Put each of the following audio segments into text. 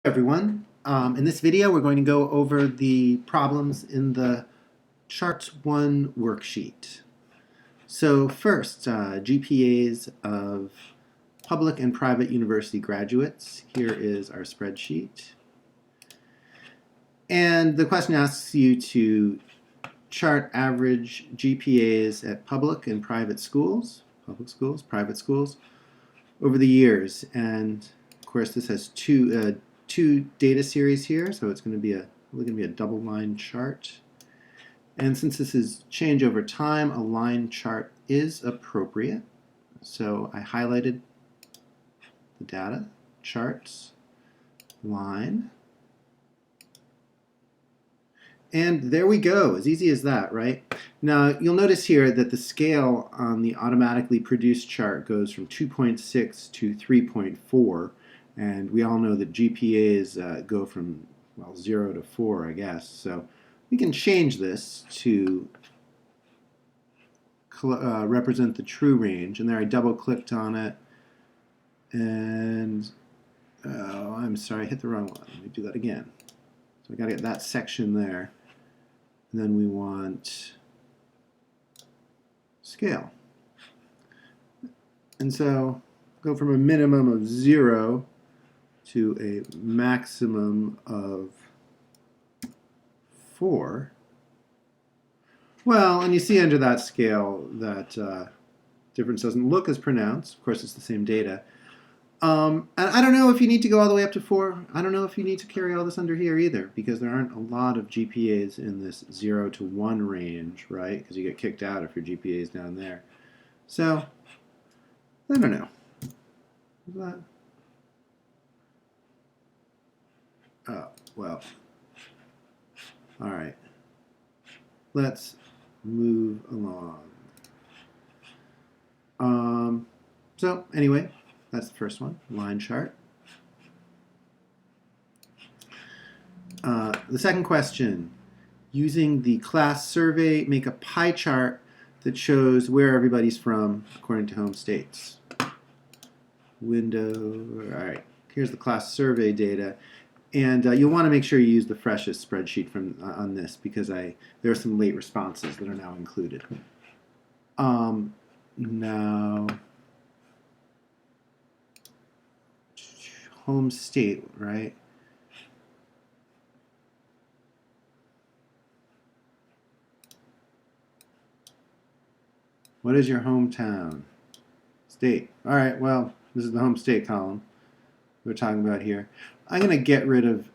Everyone. In this video, we're going to go over the problems in the Charts 1 worksheet. So first, GPAs of public and private university graduates. Here is our spreadsheet. And the question asks you to chart average GPAs at public and private schools, private schools, over the years. And of course, this has two data series here, so it's going to be a double line chart. And since this is change over time, a line chart is appropriate. So I highlighted the data, charts, line. And there we go, as easy as that, right? Now, you'll notice here that the scale on the automatically produced chart goes from 2.6 to 3.4. And we all know that GPAs go from, well, 0 to 4, I guess. So we can change this to represent the true range. And there I double-clicked on it. And, oh, I'm sorry, I hit the wrong one. Let me do that again. So I got to get that section there. And then we want scale. And so go from a minimum of 0 to a maximum of 4. Well, and you see under that scale that difference doesn't look as pronounced. Of course, it's the same data. And I don't know if you need to go all the way up to 4. I don't know if you need to carry all this under here either, because there aren't a lot of GPAs in this 0 to 1 range, right? Because you get kicked out if your GPA is down there. So, I don't know. Is that? Oh, well. All right. Let's move along. So, anyway. That's the first one, line chart. The second question, using the class survey, make a pie chart that shows where everybody's from according to home states. Window, all right, here's the class survey data. And you'll want to make sure you use the freshest spreadsheet from on this because there are some late responses that are now included. Now, home state, right? What is your hometown? State. All right, well, this is the home state column we're talking about here. I'm going to get rid of,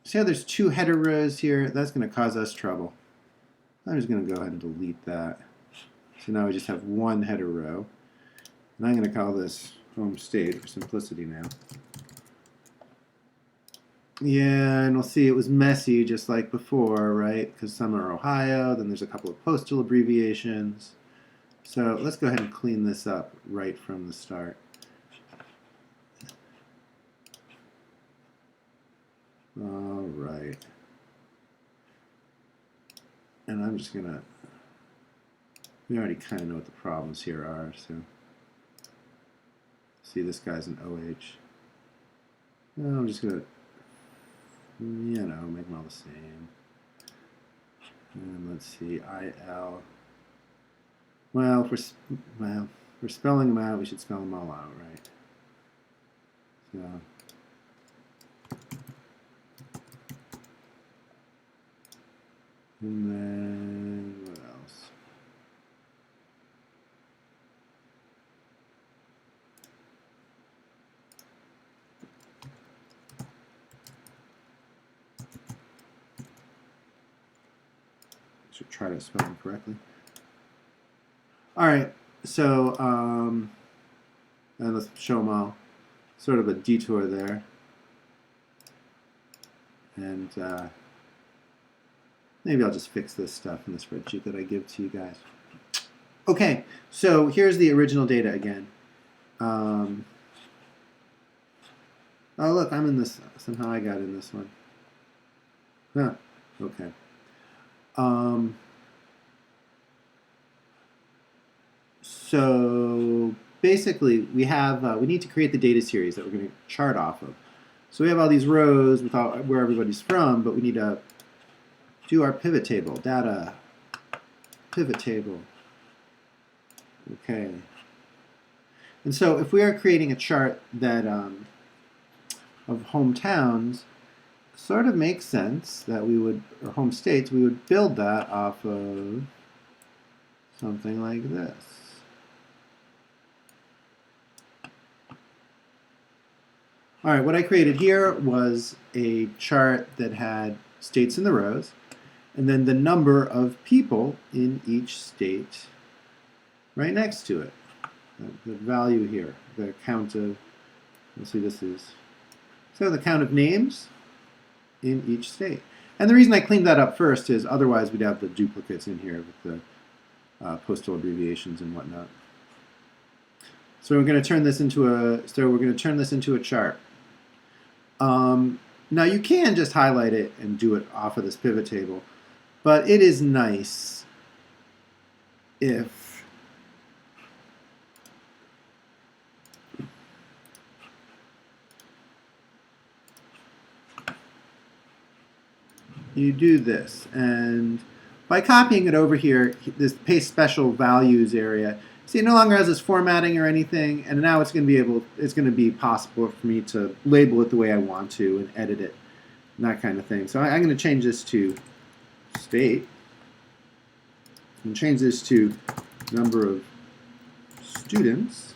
see how there's 2 header rows here? That's going to cause us trouble. I'm just going to go ahead and delete that. So now we just have 1 header row. And I'm going to call this home state for simplicity now. Yeah, and we'll see it was messy just like before, right? Because some are Ohio, then there's a couple of postal abbreviations. So let's go ahead and clean this up right from the start. All right. And I'm just going to, we already kind of know what the problems here are, so. See, this guy's an OH. Well, I'm just going to, you know, make them all the same. And let's see, IL. Well, if we're spelling them out, we should spell them all out, right? So, and then what else? Should try to spell them correctly. All right, so and let's show them all. Sort of a detour there, and maybe I'll just fix this stuff in the spreadsheet that I give to you guys. Okay, so here's the original data again. Oh look, I'm in this. Somehow I got in this one. Huh. Okay. So basically, we need to create the data series that we're going to chart off of. So we have all these rows without where everybody's from, but we need to do our pivot table. Data, pivot table. Okay. And so if we are creating a chart that of hometowns, sort of makes sense that we would, or home states, we would build that off of something like this. All right, what I created here was a chart that had states in the rows, and then the number of people in each state right next to it. The value here, the count of, let's see, this is, so the count of names in each state. And the reason I cleaned that up first is otherwise we'd have the duplicates in here with the postal abbreviations and whatnot. So we're going to turn this into a chart. Now you can just highlight it and do it off of this pivot table, but it is nice if you do this, and by copying it over here, this paste special values area, see, it no longer has this formatting or anything, and now it's going to be possible for me to label it the way I want to and edit it, and that kind of thing. So I'm going to change this to state, and change this to number of students,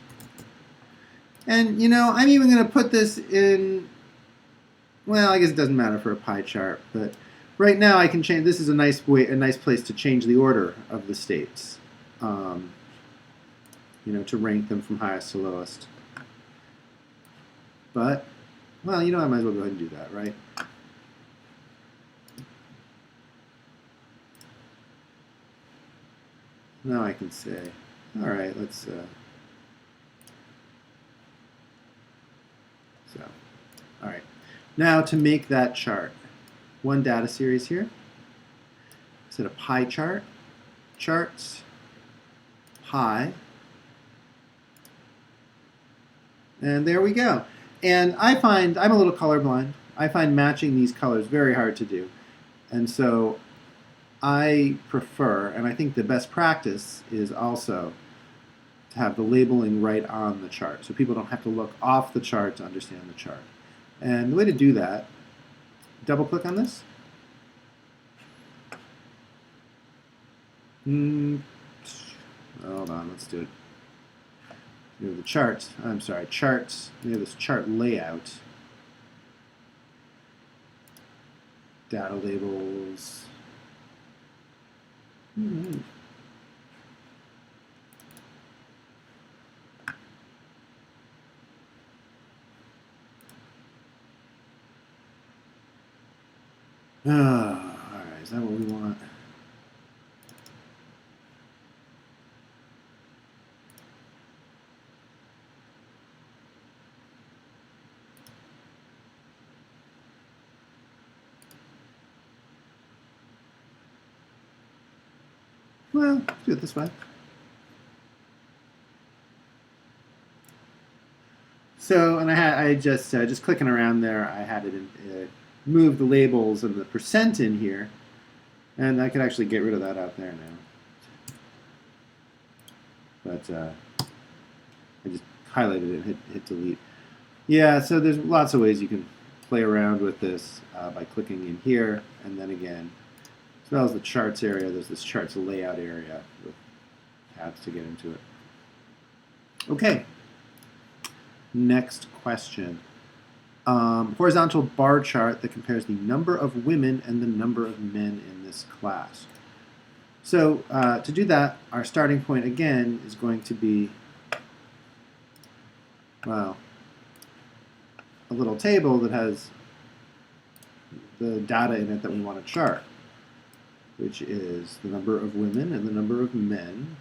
and you know, I'm even going to put this in. Well, I guess it doesn't matter for a pie chart, but right now I can change. This is a nice place to change the order of the states. You know, to rank them from highest to lowest. But, well, you know, I might as well go ahead and do that, right? Now I can say, all right, let's, so, all right. Now to make that chart, one data series here. Instead of pie chart, charts, pie, and there we go. And I find, I'm a little colorblind, I find matching these colors very hard to do. And so I prefer, and I think the best practice is also to have the labeling right on the chart, so people don't have to look off the chart to understand the chart. And the way to do that, double click on this. Hold on, let's do it. We have the charts, I'm sorry, charts. We have this chart layout. Data labels. All right, is that what we want? Well, do it this way. So, and I just clicking around there, I had it move the labels and the percent in here, and I could actually get rid of that out there now. But I just highlighted it and hit delete. Yeah, so there's lots of ways you can play around with this by clicking in here, and then again, as well as the charts area, there's this charts layout area with tabs to get into it. Okay, next question. Horizontal bar chart that compares the number of women and the number of men in this class. So to do that, our starting point again is going to be, well, a little table that has the data in it that we want to chart, which is the number of women and the number of men,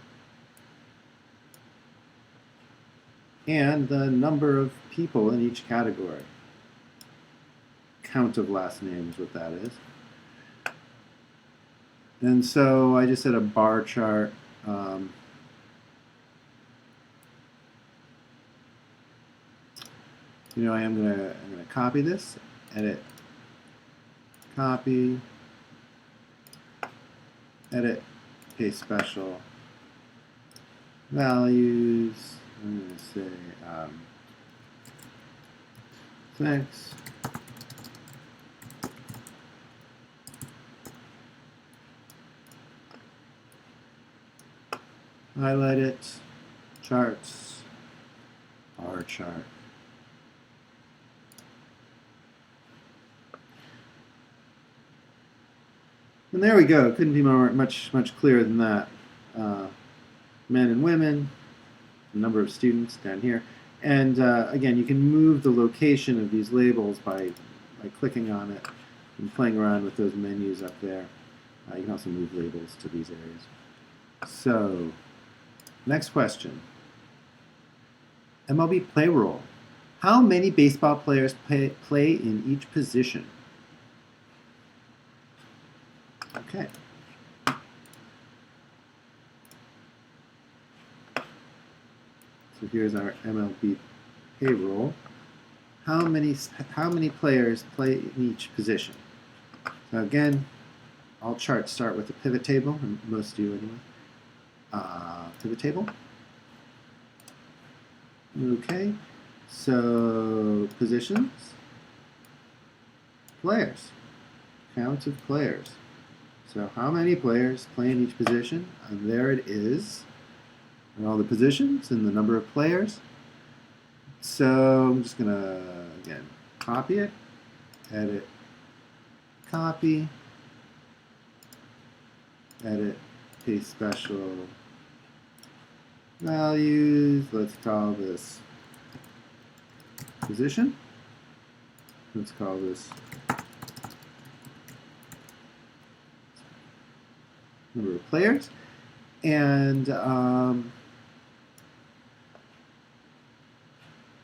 and the number of people in each category. Count of last names, what that is. And so I just said a bar chart. You know, I'm gonna copy this, edit, copy, edit, paste special values. I'm gonna say thanks. Highlight it, charts, bar chart. And there we go. Couldn't be much clearer than that. Men and women, the number of students down here. And again, you can move the location of these labels by clicking on it and playing around with those menus up there. You can also move labels to these areas. So, next question. MLB Payroll. How many baseball players play in each position? Okay. So here's our MLB Payroll. How many players play in each position? So again, all charts start with a pivot table, and most do anyway. Pivot table. Okay. So positions, players, count of players. So how many players play in each position? And there it is. And all the positions and the number of players. So I'm just going to, again, copy it, edit, copy, edit, paste special values. Let's call this position. Let's call this number of players. And oh,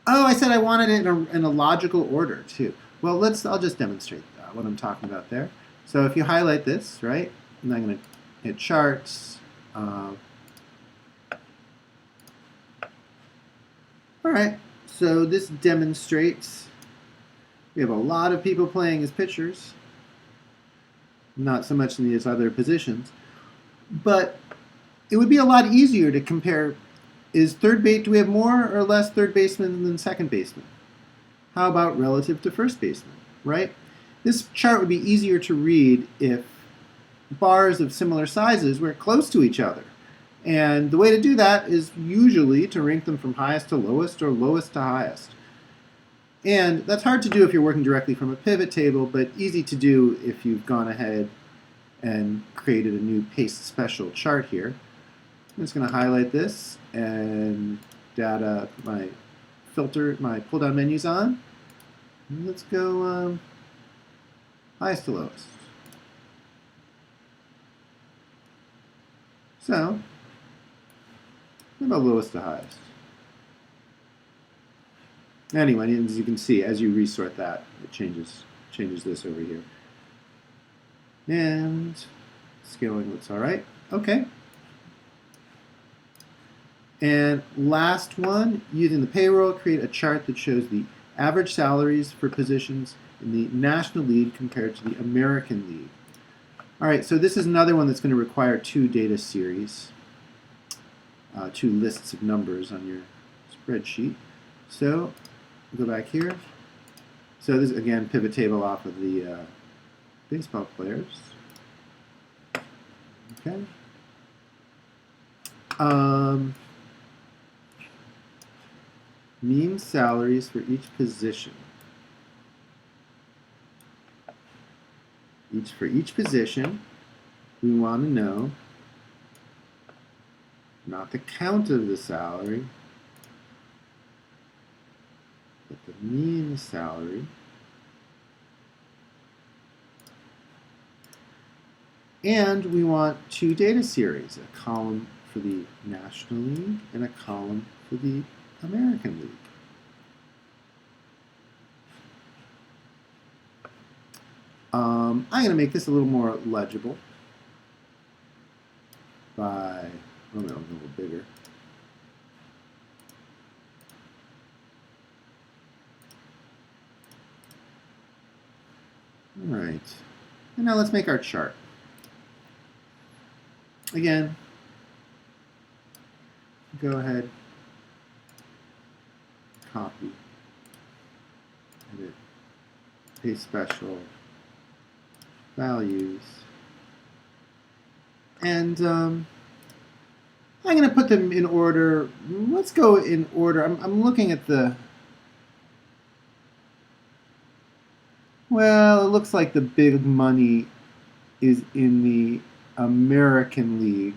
I said I wanted it in a logical order too. Well, I'll just demonstrate what I'm talking about there. So if you highlight this, right, and I'm going to hit charts. All right, so this demonstrates we have a lot of people playing as pitchers, not so much in these other positions, but it would be a lot easier to compare. Do we have more or less third basemen than second basemen? How about relative to first baseman, right? This chart would be easier to read if bars of similar sizes were close to each other. And the way to do that is usually to rank them from highest to lowest or lowest to highest. And that's hard to do if you're working directly from a pivot table, but easy to do if you've gone ahead and created a new paste special chart here. I'm just going to highlight this and data, my filter, my pull down menus on. And let's go highest to lowest. So, what about lowest to highest? Anyway, as you can see, as you resort that, it changes this over here. And scaling looks all right. Okay. And last one, using the payroll, create a chart that shows the average salaries for positions in the National League compared to the American League. All right, so this is another one that's going to require two data series, two lists of numbers on your spreadsheet. So go back here. So this is, again, pivot table off of the baseball players. Okay. Mean salaries for each position. For each position, we want to know not the count of the salary, but the mean salary. And we want two data series, a column for the National League and a column for the American League. I'm going to make this a little more legible by, a little bigger. All right. And now let's make our chart. Again, go ahead, copy, edit, paste special, values, and I'm going to put them in order. Let's go in order. I'm looking at the, well, it looks like the big money is in the American League.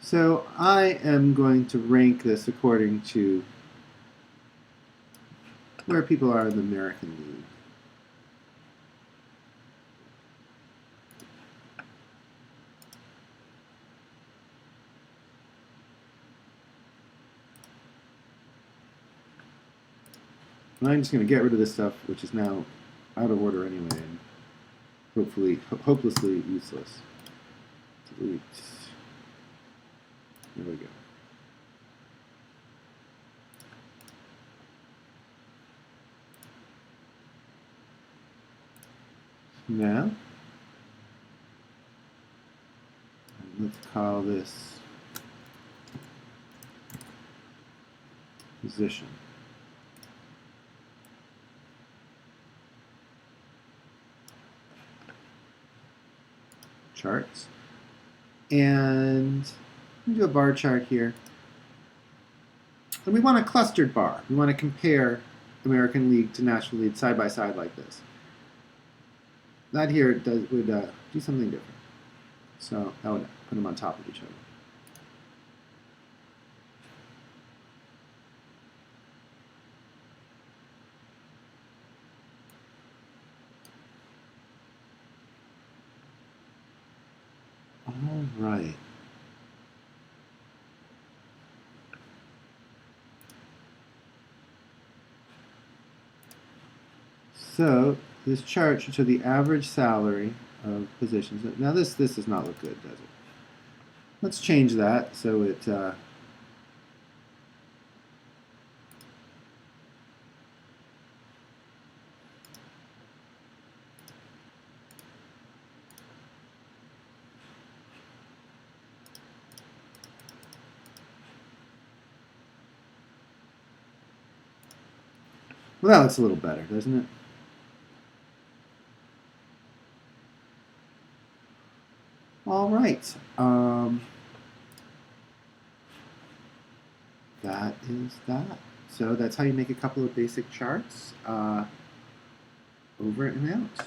So I am going to rank this according to where people are in the American League. And I'm just going to get rid of this stuff, which is now out of order anyway, and hopefully, hopelessly useless. Delete. There we go. Now, let's call this position. Charts. And we do a bar chart here. And we want a clustered bar. We want to compare American League to National League side by side like this. That here would do something different. So that would put them on top of each other. All right. So this chart should show the average salary of positions. Now this does not look good, does it? Let's change that so it well, that looks a little better, doesn't it? All right. That is that. So that's how you make a couple of basic charts. Over and out.